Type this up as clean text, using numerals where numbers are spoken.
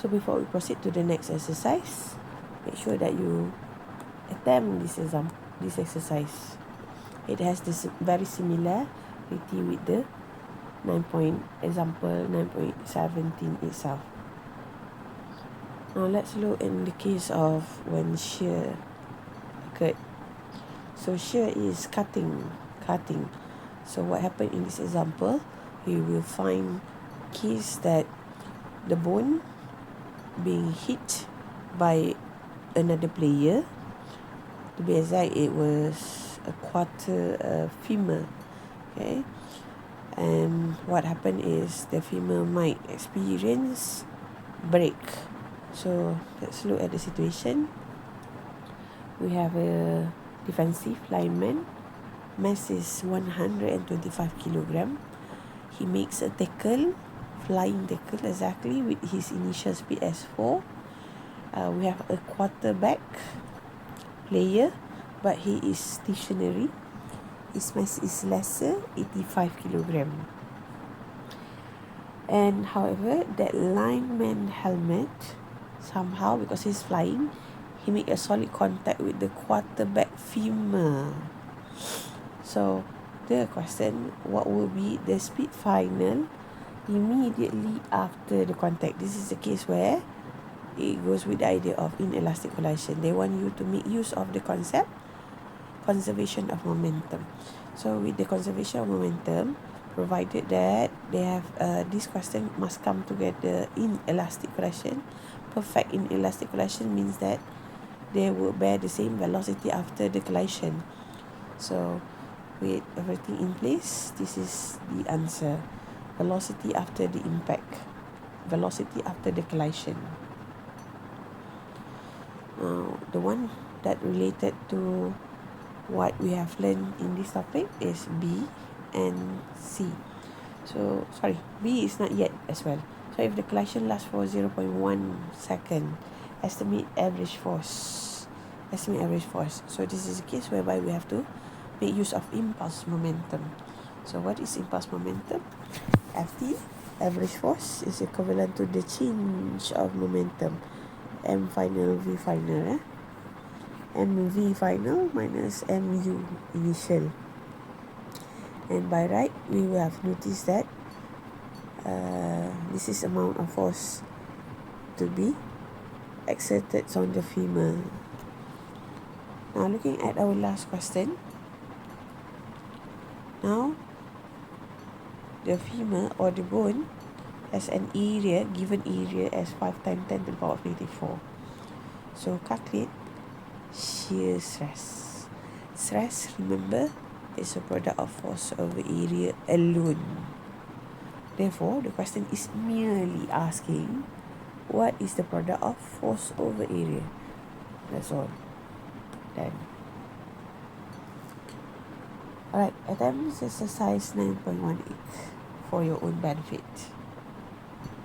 So before we proceed to the next exercise, make sure that you attempt this exercise. It has this very similarity with the 9.17 itself. Now let's look in the case of when shear occurred. So shear is cutting. So what happened in this example, we will find case that the bone being hit by another player. To be exact, it was a quarter femur. Okay, and what happened is the femur might experience break. So let's look at the situation. We have a defensive lineman. Mass is 125 kilogram. He makes a tackle, flying tackle exactly with his initial speed as 4. We have a quarterback player, but he is stationary. His mass is lesser, 85 kilogram. And however, that lineman helmet, somehow because he's flying, he make a solid contact with the quarterback femur. So the question, what will be the speed final immediately after the contact? This is the case where it goes with the idea of inelastic collision. They want you to make use of the concept conservation of momentum. So with the conservation of momentum, provided that they have this question must come together in elastic collision. Perfect in elastic collision means that they will bear the same velocity after the collision. So with everything in place, this is the answer. Velocity after the impact, velocity after the collision. Now the one that related to what we have learned in this topic is B and C. So sorry, B is not yet as well. So if the collision lasts for 0.1 second, estimate average force. So this is a case whereby we have to make use of impulse momentum. So what is impulse momentum? FT, average force, is equivalent to the change of momentum. M final, V final. MV final minus MU initial. And by right, we will have noticed that this is amount of force to be exerted on the femur. Now looking at our last question. Now the femur or the bone has an area, given area as 5 times 10 to the power of -4. So calculate shear stress. Stress, remember, is a product of force over area alone. Therefore, the question is merely asking, what is the product of force over area? That's all. Done. Alright, attempt exercise 9.18 for your own benefit.